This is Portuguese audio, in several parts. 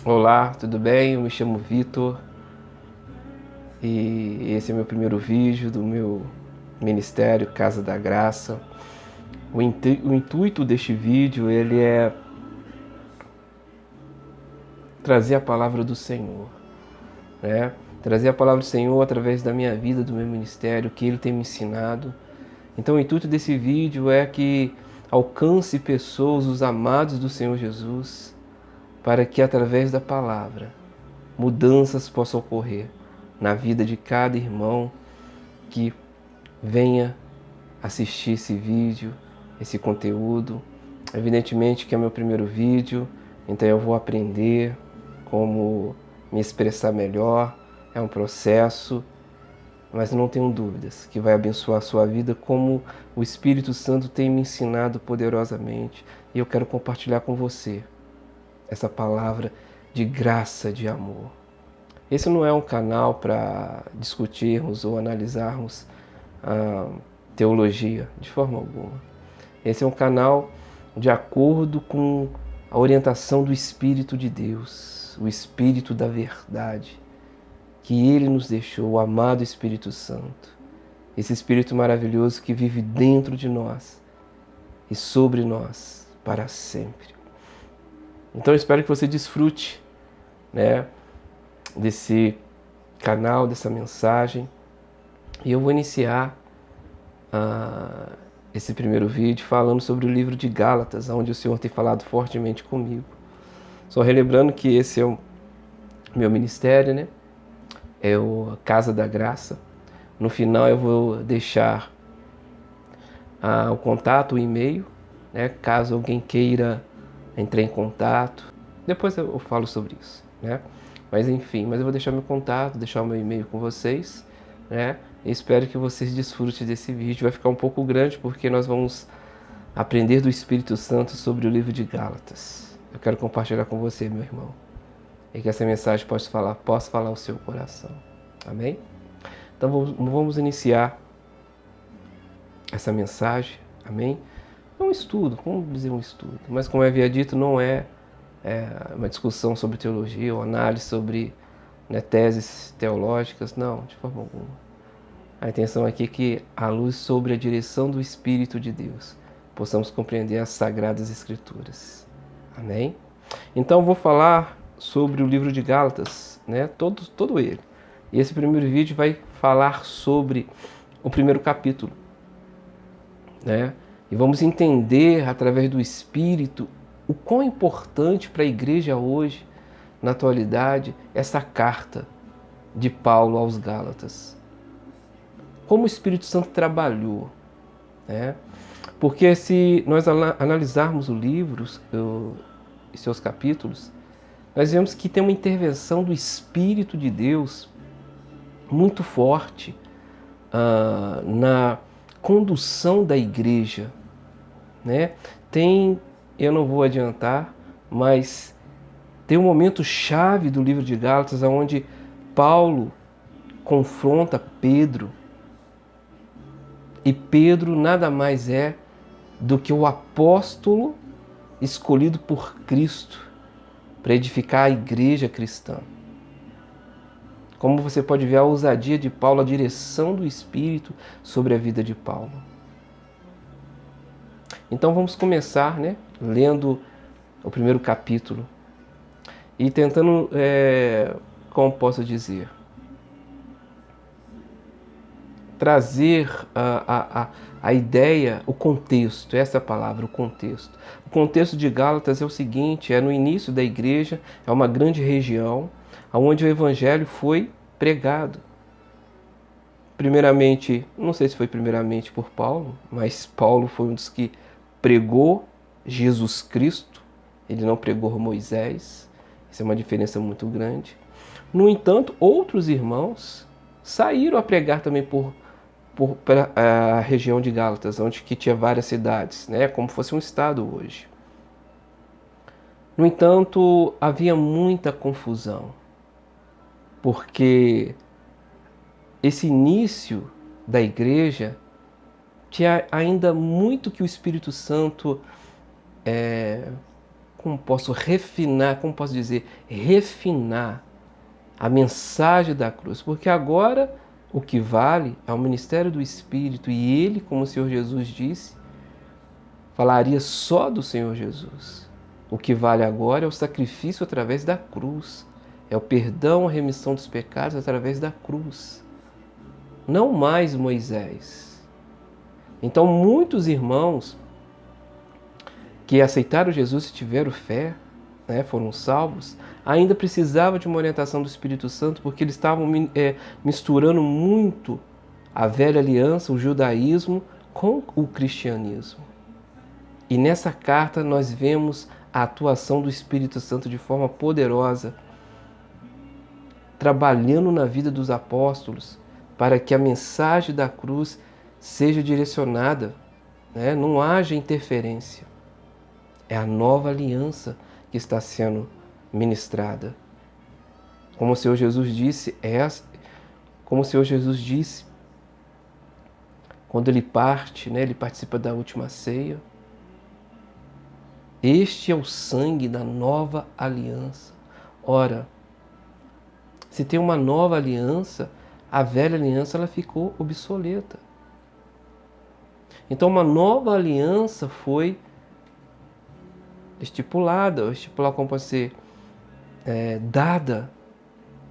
Olá, tudo bem? Eu me chamo Vitor e esse é meu primeiro vídeo do meu ministério Casa da Graça. O intuito deste vídeo ele é trazer a palavra do Senhor, né? Trazer a palavra do Senhor através da minha vida, do meu ministério, o que Ele tem me ensinado. Então o intuito desse vídeo é que alcance pessoas, os amados do Senhor Jesus, para que através da palavra mudanças possam ocorrer na vida de cada irmão que venha assistir esse vídeo, esse conteúdo. Evidentemente que é meu primeiro vídeo, então eu vou aprender como me expressar melhor. É um processo, mas não tenho dúvidas que vai abençoar a sua vida como o Espírito Santo tem me ensinado poderosamente. E eu quero compartilhar com você essa palavra de graça, de amor. Esse não é um canal para discutirmos ou analisarmos a teologia, de forma alguma. Esse é um canal de acordo com a orientação do Espírito de Deus, o Espírito da verdade, que Ele nos deixou, o amado Espírito Santo. Esse Espírito maravilhoso que vive dentro de nós e sobre nós para sempre. Então eu espero que você desfrute, né, desse canal, dessa mensagem. E eu vou iniciar esse primeiro vídeo falando sobre o livro de Gálatas, onde o Senhor tem falado fortemente comigo. Só relembrando que esse é o meu ministério, né? É o Casa da Graça. No final eu vou deixar o contato, o e-mail, né? Caso alguém queira entrar em contato. Depois eu falo sobre isso, né? Mas enfim, mas eu vou deixar meu contato, deixar o meu e-mail com vocês, né? E espero que vocês desfrutem desse vídeo. Vai ficar um pouco grande porque nós vamos aprender do Espírito Santo sobre o livro de Gálatas. Eu quero compartilhar com você, meu irmão, e que essa mensagem possa falar ao seu coração. Amém? Então vamos iniciar essa mensagem. Amém? É um estudo, vamos dizer um estudo. Mas como eu havia dito, não é uma discussão sobre teologia ou análise sobre, né, teses teológicas. Não, de forma alguma. A intenção aqui é que, à luz sobre a direção do Espírito de Deus, possamos compreender as Sagradas Escrituras. Amém? Então eu vou falar sobre o livro de Gálatas, né? Todo ele. E esse primeiro vídeo vai falar sobre o primeiro capítulo, né? E vamos entender, através do Espírito, o quão importante para a igreja hoje, na atualidade, essa carta de Paulo aos Gálatas. Como o Espírito Santo trabalhou, né? Porque se nós analisarmos o livro e seus capítulos, nós vemos que tem uma intervenção do Espírito de Deus muito forte na condução da igreja, né? Eu não vou adiantar, mas tem um momento chave do livro de Gálatas onde Paulo confronta Pedro. E Pedro nada mais é do que o apóstolo escolhido por Cristo para edificar a igreja cristã. Como você pode ver a ousadia de Paulo, a direção do Espírito sobre a vida de Paulo. Então vamos começar, né, lendo o primeiro capítulo e tentando, como posso dizer, trazer a ideia, o contexto, essa é a palavra, o contexto. O contexto de Gálatas é o seguinte, é no início da igreja, é uma grande região, onde o evangelho foi pregado. Primeiramente, não sei se foi primeiramente por Paulo, mas Paulo foi um dos que pregou Jesus Cristo, ele não pregou Moisés, isso é uma diferença muito grande. No entanto, outros irmãos saíram a pregar também para a região de Gálatas, onde que tinha várias cidades, né, como fosse um estado hoje. No entanto, havia muita confusão, porque esse início da igreja tinha ainda muito que o Espírito Santo como posso refinar, como posso dizer, refinar a mensagem da cruz, porque agora o que vale é o ministério do Espírito, e ele, como o Senhor Jesus disse, falaria só do Senhor Jesus. O que vale agora é o sacrifício através da cruz, é o perdão, a remissão dos pecados através da cruz, não mais Moisés. Então muitos irmãos que aceitaram Jesus e tiveram fé, né, foram salvos, ainda precisavam de uma orientação do Espírito Santo, porque eles estavam misturando muito a velha aliança, o judaísmo, com o cristianismo. E nessa carta nós vemos a atuação do Espírito Santo de forma poderosa, trabalhando na vida dos apóstolos, para que a mensagem da cruz seja direcionada, né, não haja interferência. É a nova aliança que está sendo ministrada. Como o Senhor Jesus disse, quando ele parte, né, ele participa da última ceia. Este é o sangue da nova aliança. Ora, se tem uma nova aliança, a velha aliança ela ficou obsoleta. Então uma nova aliança foi estipulada, como pode ser dada,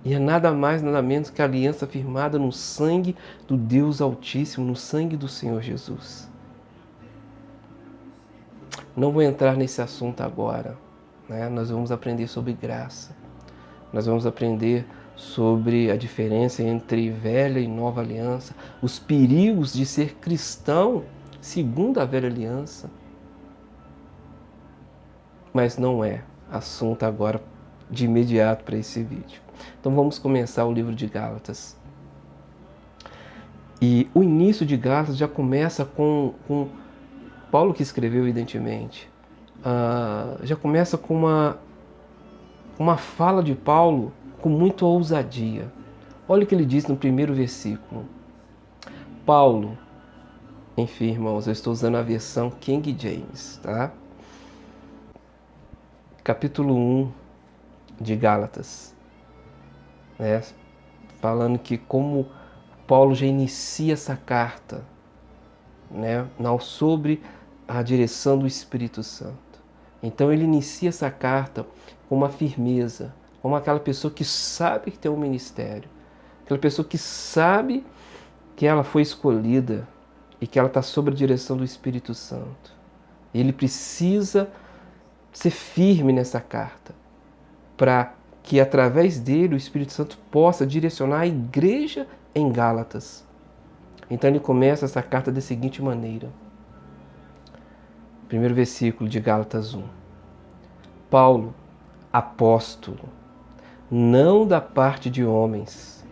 e é nada mais, nada menos que a aliança firmada no sangue do Deus Altíssimo, no sangue do Senhor Jesus. Não vou entrar nesse assunto agora, né? Nós vamos aprender sobre graça, nós vamos aprender sobre a diferença entre velha e nova aliança, os perigos de ser cristão segundo a velha aliança. Mas não é assunto agora de imediato para esse vídeo. Então vamos começar o livro de Gálatas. E o início de Gálatas já começa com Paulo que escreveu, evidentemente. Já começa com uma fala de Paulo com muita ousadia. Olha o que ele diz no primeiro versículo. Paulo, enfim, irmãos, eu estou usando a versão King James, tá? Capítulo 1 de Gálatas, né? Falando que como Paulo já inicia essa carta, né, sobre a direção do Espírito Santo. Então ele inicia essa carta com uma firmeza, como aquela pessoa que sabe que tem um ministério, aquela pessoa que sabe que ela foi escolhida e que ela está sob a direção do Espírito Santo. Ele precisa ser firme nessa carta, para que através dele o Espírito Santo possa direcionar a igreja em Gálatas. Então ele começa essa carta da seguinte maneira. Primeiro versículo de Gálatas 1. Paulo, apóstolo, não da parte de homens,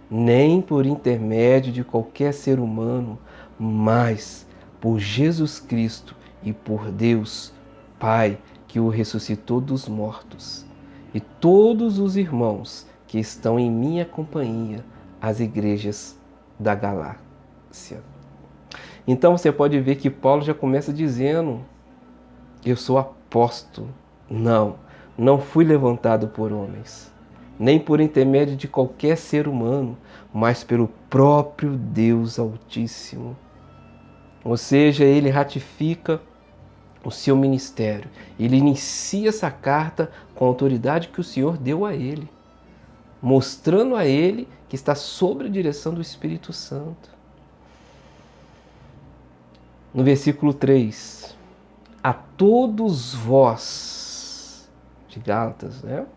nem por intermédio de qualquer ser humano, mas por Jesus Cristo e por Deus, Pai, que o ressuscitou dos mortos, e todos os irmãos que estão em minha companhia, as igrejas da Galácia. Então você pode ver que Paulo já começa dizendo: eu sou apóstolo. Não fui levantado por homens, nem por intermédio de qualquer ser humano, mas pelo próprio Deus Altíssimo. Ou seja, ele ratifica o seu ministério. Ele inicia essa carta com a autoridade que o Senhor deu a ele, mostrando a ele que está sob a direção do Espírito Santo. No versículo 3, a todos vós, de Gálatas, né?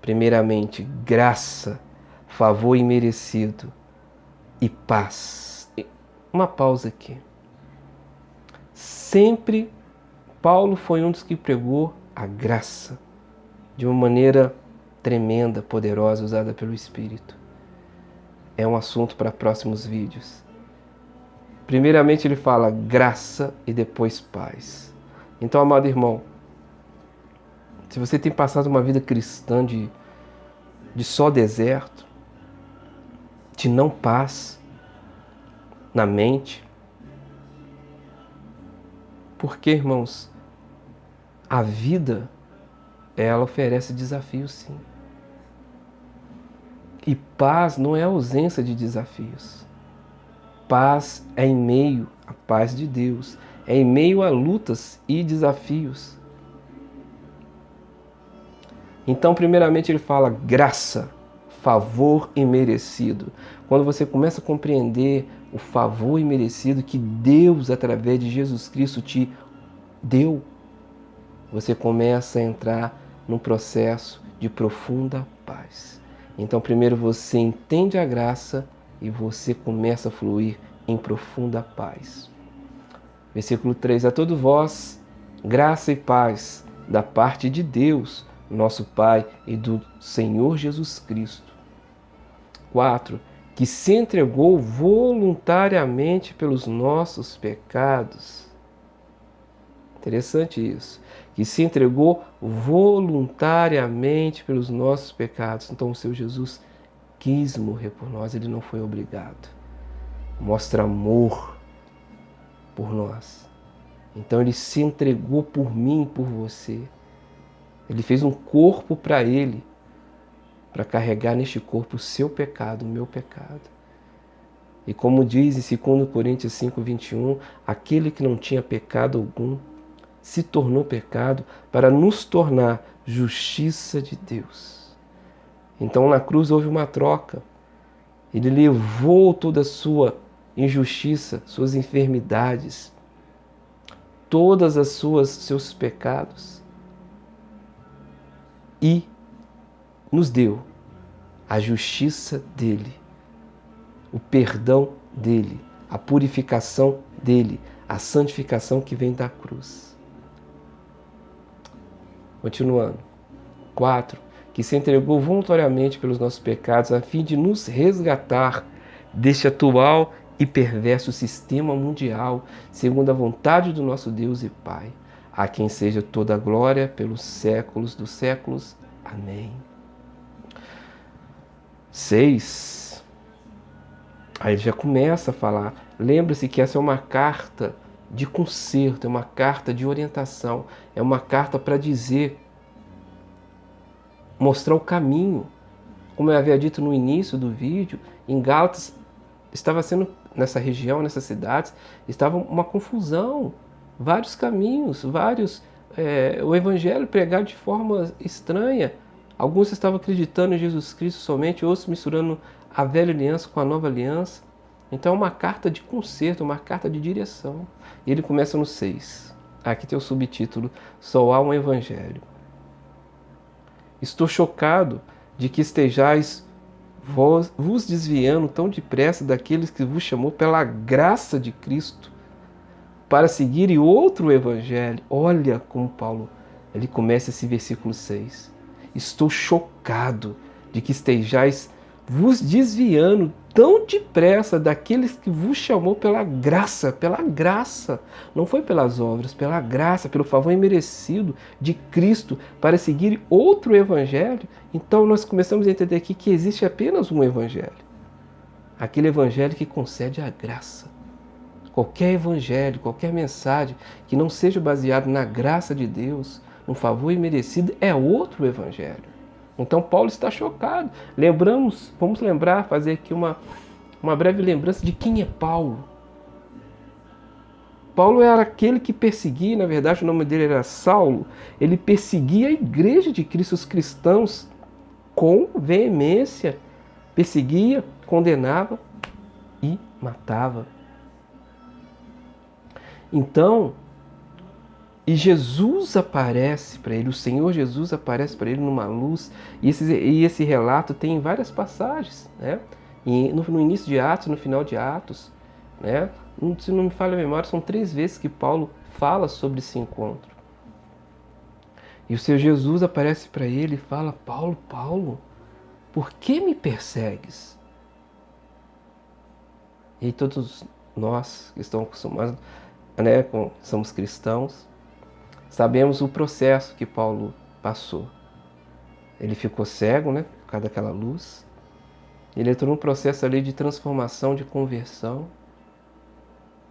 Primeiramente, graça, favor imerecido e paz. Uma pausa aqui. Sempre Paulo foi um dos que pregou a graça de uma maneira tremenda, poderosa, usada pelo Espírito. É um assunto para próximos vídeos. Primeiramente ele fala graça e depois paz. Então, amado irmão, se você tem passado uma vida cristã de só deserto, de não paz na mente, porque, irmãos, A vida, ela oferece desafios, sim. E paz não é ausência de desafios. Paz é em meio à paz de Deus, é em meio a lutas e desafios. Então, primeiramente, ele fala graça, favor imerecido. Quando você começa a compreender o favor imerecido que Deus, através de Jesus Cristo, te deu, você começa a entrar num processo de profunda paz. Então, primeiro você entende a graça e você começa a fluir em profunda paz. Versículo 3: a todos vós, graça e paz da parte de Deus, nosso Pai, e do Senhor Jesus Cristo. 4. Que se entregou voluntariamente pelos nossos pecados. Interessante isso. Que se entregou voluntariamente pelos nossos pecados. Então o Senhor Jesus quis morrer por nós, ele não foi obrigado. Mostra amor por nós. Então ele se entregou por mim e por você. Ele fez um corpo para ele, para carregar neste corpo o seu pecado, o meu pecado. E como diz em 2 Coríntios 5:21, aquele que não tinha pecado algum se tornou pecado para nos tornar justiça de Deus. Então na cruz houve uma troca. Ele levou toda a sua injustiça, suas enfermidades, todas as seus pecados e nos deu a justiça dele, o perdão dele, a purificação dele, a santificação que vem da cruz. Continuando. 4. Que se entregou voluntariamente pelos nossos pecados a fim de nos resgatar deste atual e perverso sistema mundial, segundo a vontade do nosso Deus e Pai, a quem seja toda a glória pelos séculos dos séculos. Amém. 6. Aí ele já começa a falar. Lembre-se que essa é uma carta de conserto, é uma carta de orientação, é uma carta para dizer, mostrar o caminho. Como eu havia dito no início do vídeo, em Gálatas estava sendo, nessa região, nessas cidades, estava uma confusão, vários caminhos, o evangelho pregado de forma estranha. Alguns estavam acreditando em Jesus Cristo somente, outros misturando a velha aliança com a nova aliança. Então é uma carta de conserto, uma carta de direção. E ele começa no 6. Aqui tem o subtítulo: Só há um evangelho. Estou chocado de que estejais vos desviando tão depressa daqueles que vos chamou pela graça de Cristo para seguirem outro evangelho. Olha como Paulo, ele começa esse versículo 6. Estou chocado de que estejais vos desviando tão depressa daqueles que vos chamou pela graça, não foi pelas obras, pela graça, pelo favor imerecido de Cristo, para seguir outro evangelho. Então nós começamos a entender aqui que existe apenas um evangelho, aquele evangelho que concede a graça. Qualquer evangelho, qualquer mensagem que não seja baseado na graça de Deus, no favor imerecido, é outro evangelho. Então Paulo está chocado. Vamos lembrar, fazer aqui uma breve lembrança de quem é Paulo. Paulo era aquele que perseguia, na verdade o nome dele era Saulo, ele perseguia a igreja de Cristo, os cristãos, com veemência. Perseguia, condenava e matava. Então, e Jesus aparece para ele, o Senhor Jesus aparece para ele numa luz, e esse relato tem várias passagens, né? No início de Atos, no final de Atos, né? Se não me falha a memória, são 3 vezes que Paulo fala sobre esse encontro. E o Senhor Jesus aparece para ele e fala: Paulo, Paulo, por que me persegues? E todos nós que estamos acostumados, né, somos cristãos, sabemos o processo que Paulo passou. Ele ficou cego, né, por causa daquela luz. Ele entrou num processo ali de transformação, de conversão.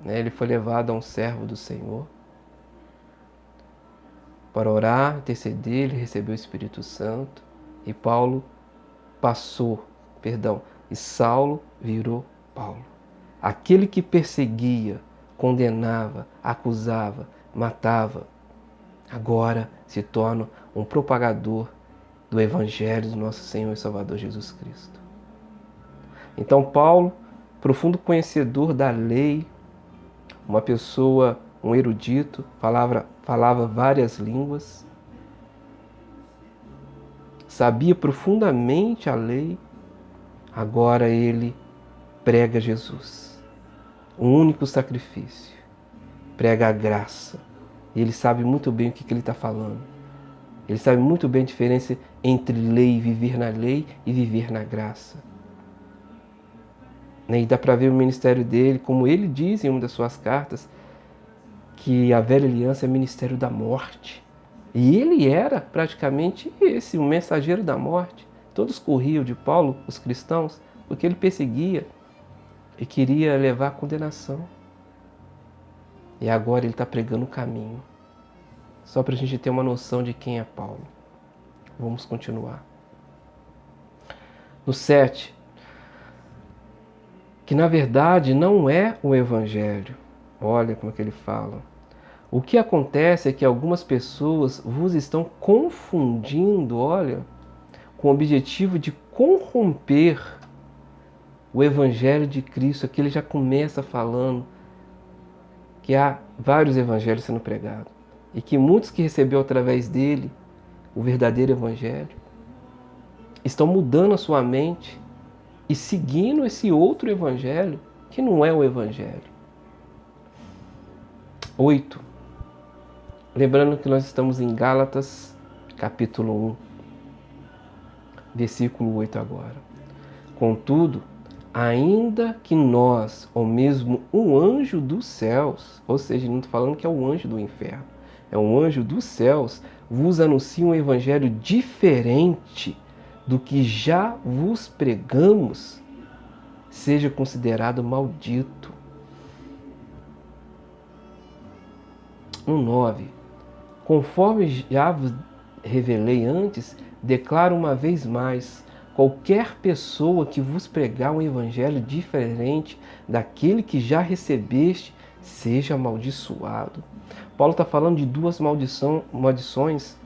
Né, ele foi levado a um servo do Senhor. para orar, interceder, ele recebeu o Espírito Santo e e Saulo virou Paulo. Aquele que perseguia, condenava, acusava, matava, agora se torna um propagador do Evangelho do nosso Senhor e Salvador Jesus Cristo. Então Paulo, profundo conhecedor da lei, uma pessoa, um erudito, falava várias línguas, sabia profundamente a lei, agora ele prega Jesus, o único sacrifício, prega a graça. E ele sabe muito bem o que ele está falando. Ele sabe muito bem a diferença entre lei, viver na lei e viver na graça. E dá para ver o ministério dele, como ele diz em uma das suas cartas, que a velha aliança é ministério da morte. E ele era praticamente esse, um mensageiro da morte. Todos corriam de Paulo, os cristãos, porque ele perseguia e queria levar a condenação. E agora ele está pregando o caminho. Só para a gente ter uma noção de quem é Paulo. Vamos continuar. No 7, que na verdade não é o Evangelho. Olha como é que ele fala. O que acontece é que algumas pessoas vos estão confundindo, olha, com o objetivo de corromper o Evangelho de Cristo. Aqui ele já começa falando que há vários evangelhos sendo pregados e que muitos que recebeu através dele o verdadeiro Evangelho estão mudando a sua mente e seguindo esse outro Evangelho que não é o Evangelho. 8. Lembrando que nós estamos em Gálatas, capítulo 1, versículo 8 agora. Contudo, ainda que nós, ou mesmo um anjo dos céus, ou seja, não estou falando que é um anjo do inferno, é um anjo dos céus, vos anuncia um evangelho diferente do que já vos pregamos, seja considerado maldito. 9. Conforme já vos revelei antes, declaro uma vez mais: qualquer pessoa que vos pregar um evangelho diferente daquele que já recebeste, seja amaldiçoado. Paulo está falando de duas maldições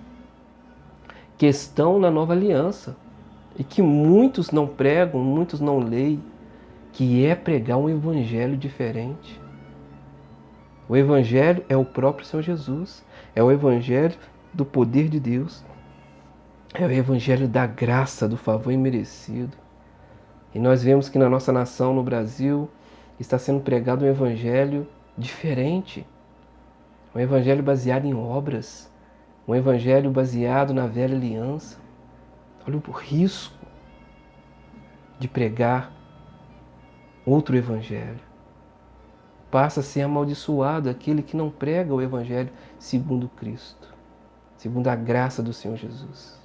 que estão na nova aliança e que muitos não pregam, muitos não leem, que é pregar um evangelho diferente. O evangelho é o próprio Senhor Jesus, é o evangelho do poder de Deus, é o evangelho da graça, do favor imerecido. E nós vemos que na nossa nação, no Brasil, está sendo pregado um evangelho diferente. Um evangelho baseado em obras. Um evangelho baseado na velha aliança. Olha o risco de pregar outro evangelho. Passa a ser amaldiçoado aquele que não prega o evangelho segundo Cristo, segundo a graça do Senhor Jesus.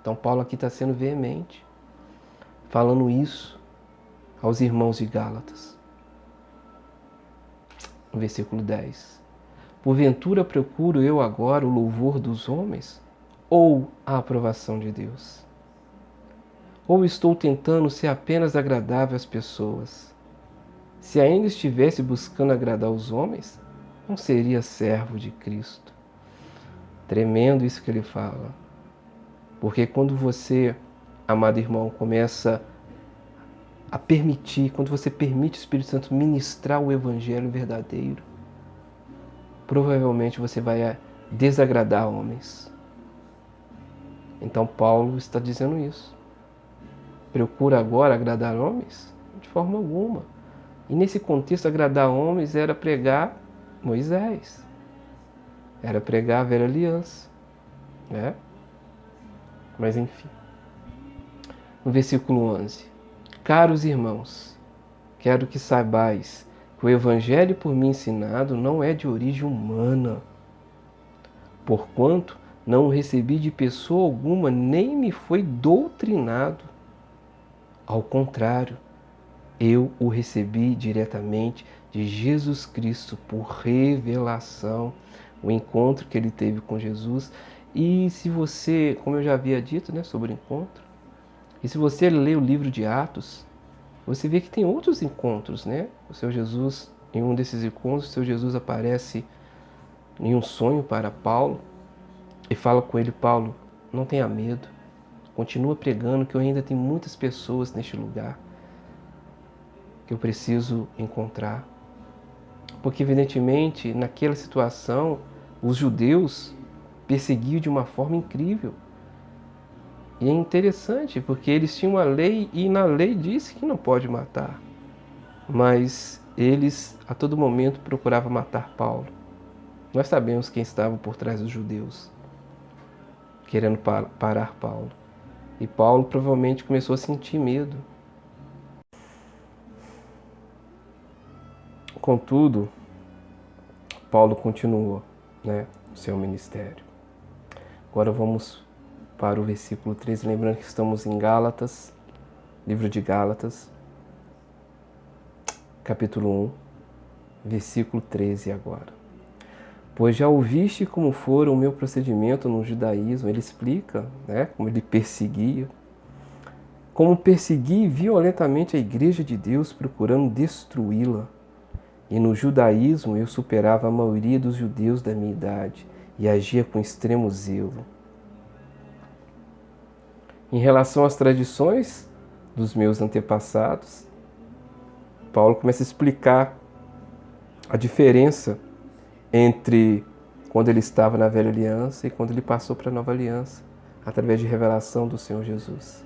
Então Paulo aqui está sendo veemente, falando isso aos irmãos de Gálatas. No versículo 10. Porventura procuro eu agora o louvor dos homens ou a aprovação de Deus? Ou estou tentando ser apenas agradável às pessoas? Se ainda estivesse buscando agradar os homens, não seria servo de Cristo. Tremendo isso que ele fala. Porque quando você, amado irmão, começa a permitir, quando você permite o Espírito Santo ministrar o evangelho verdadeiro, provavelmente você vai desagradar homens. Então Paulo está dizendo isso. Procura agora agradar homens? De forma alguma. E nesse contexto, agradar homens era pregar Moisés. Era pregar a velha aliança. Né? Mas enfim. No versículo 11. Caros irmãos, quero que saibais que o evangelho por mim ensinado não é de origem humana. Porquanto não o recebi de pessoa alguma, nem me foi doutrinado. Ao contrário, eu o recebi diretamente de Jesus Cristo por revelação. O encontro que ele teve com Jesus E se você, como eu já havia dito, né, sobre o encontro, e se você lê o livro de Atos, você vê que tem outros encontros, né? O Senhor Jesus, em um desses encontros, o Senhor Jesus aparece em um sonho para Paulo e fala com ele: Paulo, não tenha medo, continua pregando que eu ainda tenho muitas pessoas neste lugar que eu preciso encontrar. Porque, evidentemente, naquela situação, os judeus perseguiam de uma forma incrível. E é interessante, porque eles tinham uma lei e na lei disse que não pode matar. Mas eles, a todo momento, procuravam matar Paulo. Nós sabemos quem estava por trás dos judeus, querendo parar Paulo. E Paulo provavelmente começou a sentir medo. Contudo, Paulo continuou, né, o seu ministério. Agora vamos para o versículo 13, lembrando que estamos em Gálatas, livro de Gálatas, capítulo 1, versículo 13 agora. Pois já ouviste como fora o meu procedimento no judaísmo, ele explica, né, como ele perseguia, como persegui violentamente a igreja de Deus, procurando destruí-la. E no judaísmo eu superava a maioria dos judeus da minha idade e agia com extremo zelo. Em relação às tradições dos meus antepassados, Paulo começa a explicar a diferença entre quando ele estava na velha aliança e quando ele passou para a nova aliança, através de revelação do Senhor Jesus.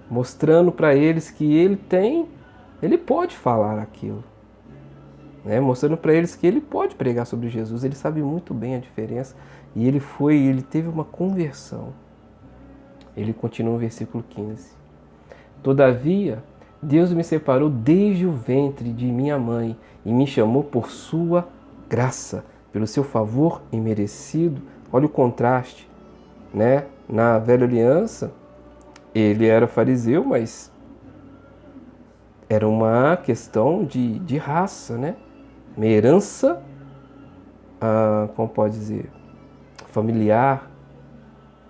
Mostrando para eles que ele pode falar aquilo. Né? Mostrando para eles que ele pode pregar sobre Jesus, ele sabe muito bem a diferença. E ele teve uma conversão. Ele continua no versículo 15. Todavia, Deus me separou desde o ventre de minha mãe e me chamou por sua graça, pelo seu favor imerecido. Olha o contraste, né? Na velha aliança, ele era fariseu, mas era uma questão de raça, né? Uma herança, como pode dizer, familiar,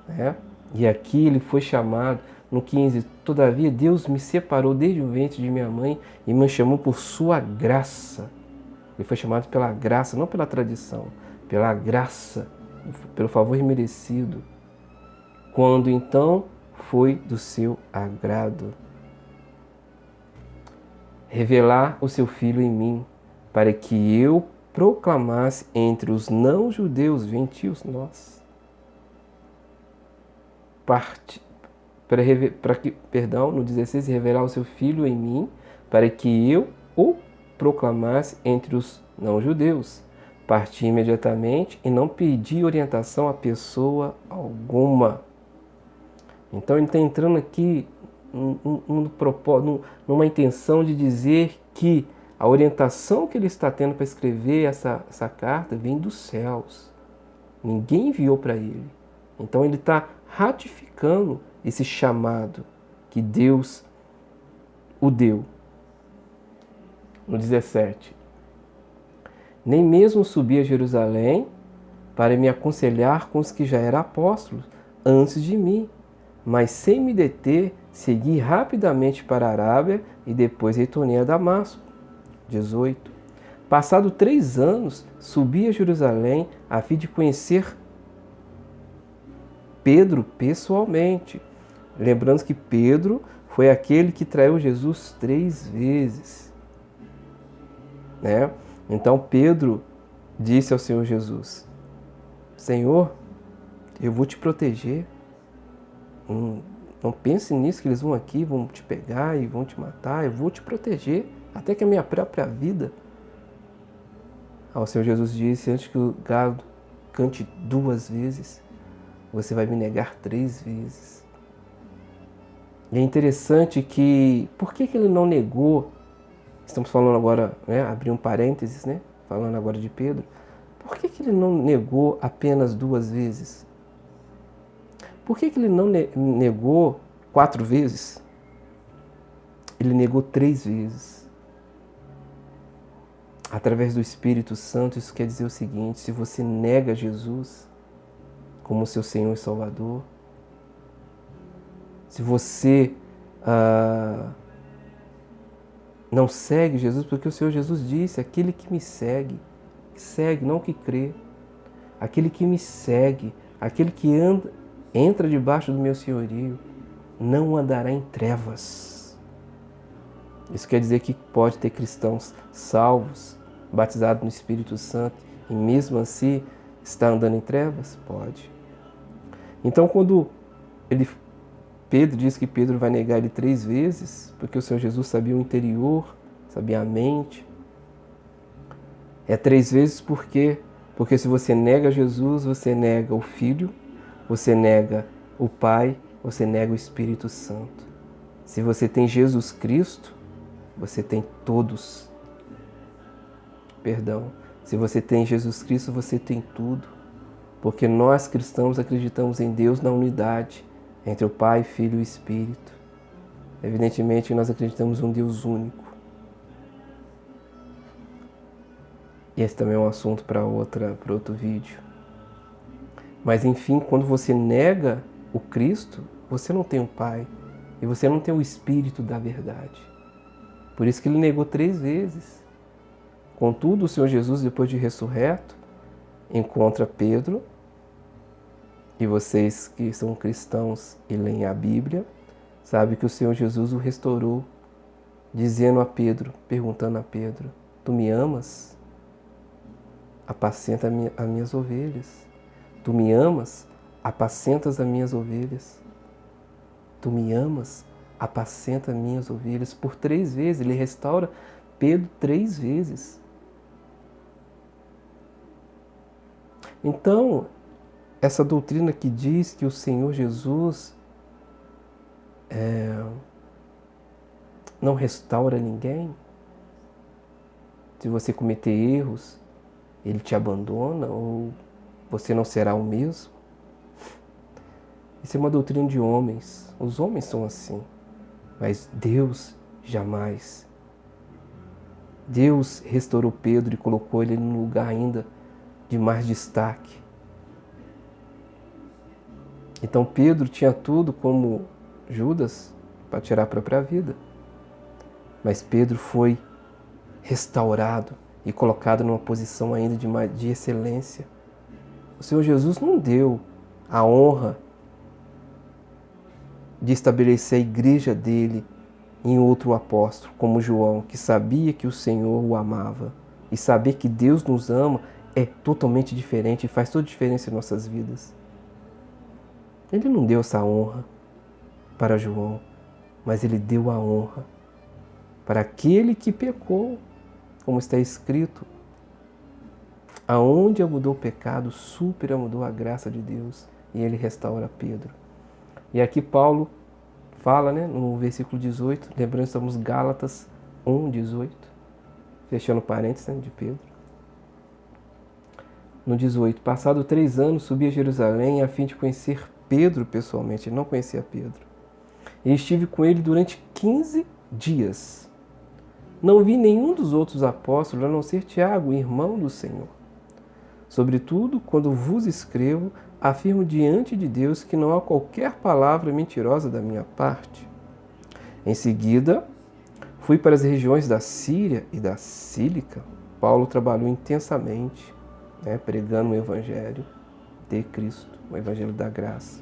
né? E aqui ele foi chamado, no 15, todavia Deus me separou desde o ventre de minha mãe e me chamou por sua graça. Ele foi chamado pela graça, não pela tradição, pela graça, pelo favor imerecido. Quando então foi do seu agrado revelar o seu Filho em mim, para que eu proclamasse entre os não-judeus, gentios, no 16, revelar o seu Filho em mim, para que eu o proclamasse entre os não-judeus. Parti imediatamente e não pedi orientação a pessoa alguma. Então ele está entrando aqui numa intenção de dizer que a orientação que ele está tendo para escrever essa carta vem dos céus. Ninguém enviou para ele. Então ele está ratificando esse chamado que Deus o deu. No 17. Nem mesmo subi a Jerusalém para me aconselhar com os que já eram apóstolos antes de mim, mas sem me deter, segui rapidamente para a Arábia e depois retornei a Damasco. 18. Passado 3 anos, subi a Jerusalém a fim de conhecer Pedro pessoalmente. Lembrando que Pedro foi aquele que traiu Jesus 3 vezes. Né? Então Pedro disse ao Senhor Jesus: Senhor, eu vou te proteger. Não pense nisso, que eles vão aqui, vão te pegar e vão te matar. Eu vou te proteger, até que a minha própria vida. O Senhor Jesus disse: antes que o galo cante 2 vezes, você vai me negar 3 vezes. E é interessante que, por que ele não negou? Estamos falando agora, né, abrir um parênteses, né, falando agora de Pedro. Por que ele não negou apenas 2 vezes? Por que ele não negou 4 vezes? Ele negou 3 vezes. Através do Espírito Santo, isso quer dizer o seguinte: se você nega Jesus, como seu Senhor e Salvador. Se você não segue Jesus, porque o Senhor Jesus disse, aquele que me segue, não que crê, aquele que me segue, aquele que entra debaixo do meu senhorio, não andará em trevas. Isso quer dizer que pode ter cristãos salvos, batizados no Espírito Santo, e mesmo assim está andando em trevas? Pode. Então quando Pedro diz que Pedro vai negar ele 3 vezes, porque o Senhor Jesus sabia o interior, sabia a mente. É 3 vezes por quê? Porque se você nega Jesus, você nega o Filho, você nega o Pai, você nega o Espírito Santo. Se você tem Jesus Cristo, você tem todos. Perdão. Se você tem Jesus Cristo, você tem tudo. Porque nós cristãos acreditamos em Deus na unidade entre o Pai, Filho e Espírito. Evidentemente, nós acreditamos em um Deus único. E esse também é um assunto para outro vídeo. Mas enfim, quando você nega o Cristo, você não tem o Pai e você não tem o Espírito da verdade. Por isso que ele negou 3 vezes. Contudo, o Senhor Jesus, depois de ressurreto, encontra Pedro, e vocês que são cristãos e leem a Bíblia, sabem que o Senhor Jesus o restaurou, dizendo a Pedro, perguntando a Pedro, tu me amas? Apacenta as minhas ovelhas. Tu me amas? Apacentas as minhas ovelhas. Tu me amas? Apacenta as minhas ovelhas. Por 3 vezes, ele restaura Pedro 3 vezes. Então, essa doutrina que diz que o Senhor Jesus não restaura ninguém, se você cometer erros, ele te abandona ou você não será o mesmo. Isso é uma doutrina de homens. Os homens são assim, mas Deus jamais. Deus restaurou Pedro e colocou ele num lugar ainda de mais destaque. Então Pedro tinha tudo como Judas para tirar a própria vida. Mas Pedro foi restaurado e colocado numa posição ainda de excelência. O Senhor Jesus não deu a honra de estabelecer a igreja dele em outro apóstolo, como João, que sabia que o Senhor o amava. E saber que Deus nos ama é totalmente diferente e faz toda a diferença em nossas vidas. Ele não deu essa honra para João, mas ele deu a honra para aquele que pecou, como está escrito. Aonde abundou o pecado, superabundou a graça de Deus, e ele restaura Pedro. E aqui Paulo fala, no versículo 18, lembrando que estamos Gálatas 1:18, fechando parênteses, de Pedro. No 18, passado 3 anos, subi a Jerusalém a fim de conhecer Pedro pessoalmente. Ele não conhecia Pedro. E estive com ele durante 15 dias. Não vi nenhum dos outros apóstolos, a não ser Tiago, irmão do Senhor. Sobretudo, quando vos escrevo, afirmo diante de Deus que não há qualquer palavra mentirosa da minha parte. Em seguida, fui para as regiões da Síria e da Cílica. Paulo trabalhou intensamente, pregando o Evangelho de Cristo, o Evangelho da graça.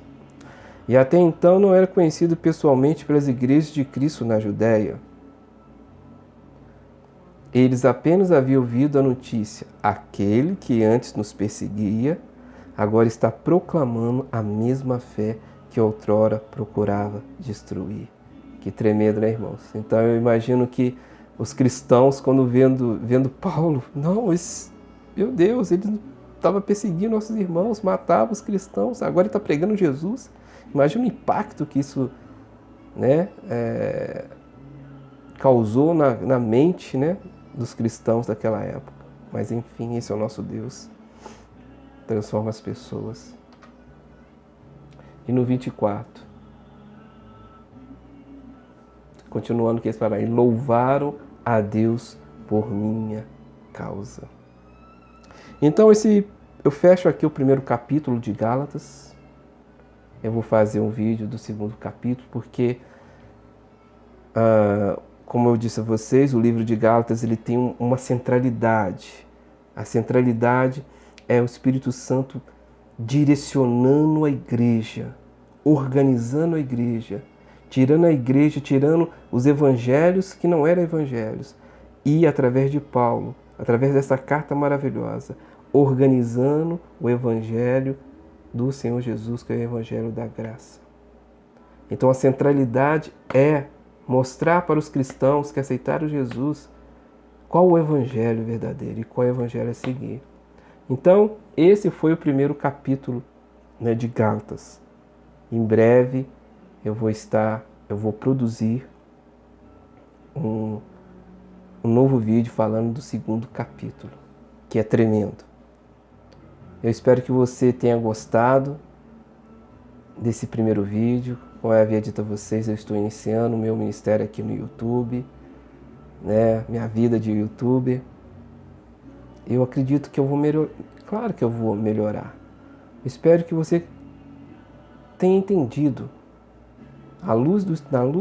E até então não era conhecido pessoalmente pelas igrejas de Cristo na Judéia. Eles apenas haviam ouvido a notícia: aquele que antes nos perseguia, agora está proclamando a mesma fé que outrora procurava destruir. Que tremendo, né, irmãos? Então eu imagino que os cristãos, quando vendo Paulo, meu Deus, ele estava perseguindo nossos irmãos, matava os cristãos, agora ele está pregando Jesus. Imagina o impacto que isso causou na mente dos cristãos daquela época. Mas enfim, esse é o nosso Deus. Transforma as pessoas. E no 24, continuando que eles falaram, e louvaram a Deus por minha causa. Então esse eu fecho aqui o primeiro capítulo de Gálatas. Eu vou fazer um vídeo do segundo capítulo, porque, como eu disse a vocês, o livro de Gálatas ele tem uma centralidade. A centralidade é o Espírito Santo direcionando a igreja, organizando a igreja, tirando os evangelhos que não eram evangelhos, e através de Paulo, através dessa carta maravilhosa, organizando o evangelho do Senhor Jesus, que é o evangelho da graça. Então a centralidade é mostrar para os cristãos que aceitaram Jesus qual o evangelho verdadeiro e qual evangelho é seguir. Então, esse foi o primeiro capítulo, né, de Gálatas. Em breve eu vou produzir um novo vídeo falando do segundo capítulo, que é tremendo. Eu espero que você tenha gostado desse primeiro vídeo. Como eu havia dito a vocês, eu estou iniciando o meu ministério aqui no YouTube, né, minha vida de YouTuber. Eu acredito que eu vou melhorar. Claro que eu vou melhorar. Espero que você tenha entendido,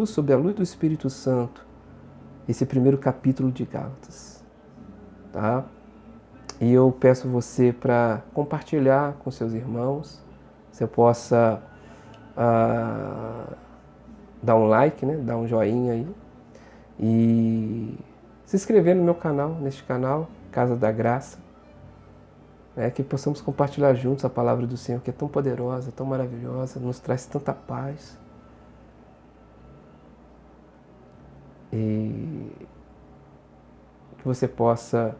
sob a luz do Espírito Santo, esse primeiro capítulo de Gálatas. Tá? E eu peço você para compartilhar com seus irmãos. Você possa dar um like, né? Dar um joinha aí. E se inscrever no meu canal, neste canal, Casa da Graça. Que possamos compartilhar juntos a palavra do Senhor, que é tão poderosa, tão maravilhosa, nos traz tanta paz. E que você possa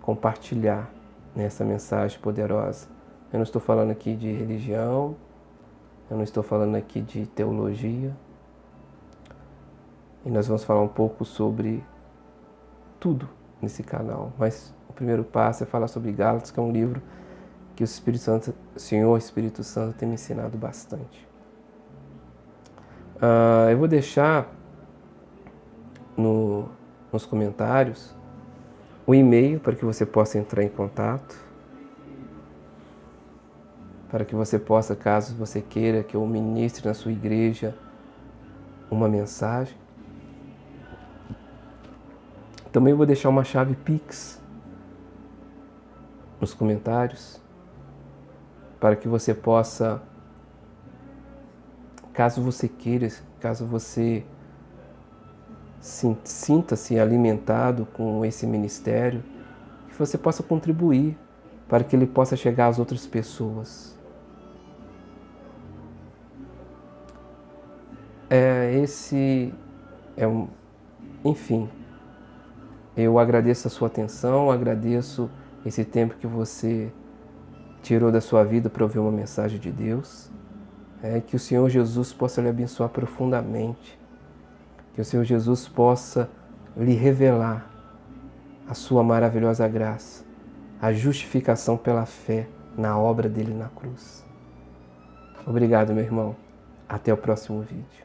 compartilhar nessa mensagem poderosa. Eu não estou falando aqui de religião, eu não estou falando aqui de teologia. E nós vamos falar um pouco sobre tudo nesse canal, mas o primeiro passo é falar sobre Gálatas, que é um livro que o Senhor Espírito Santo tem me ensinado bastante. Eu vou deixar nos comentários o e-mail para que você possa entrar em contato, para que você possa, caso você queira que eu ministre na sua igreja uma mensagem. Também vou deixar uma chave Pix nos comentários, para que você possa, caso você queira, caso você sinta-se alimentado com esse ministério, que você possa contribuir para que ele possa chegar às outras pessoas. Enfim, eu agradeço a sua atenção, agradeço esse tempo que você tirou da sua vida para ouvir uma mensagem de Deus. Que o Senhor Jesus possa lhe abençoar profundamente, que o Senhor Jesus possa lhe revelar a sua maravilhosa graça, a justificação pela fé na obra dele na cruz. Obrigado, meu irmão. Até o próximo vídeo.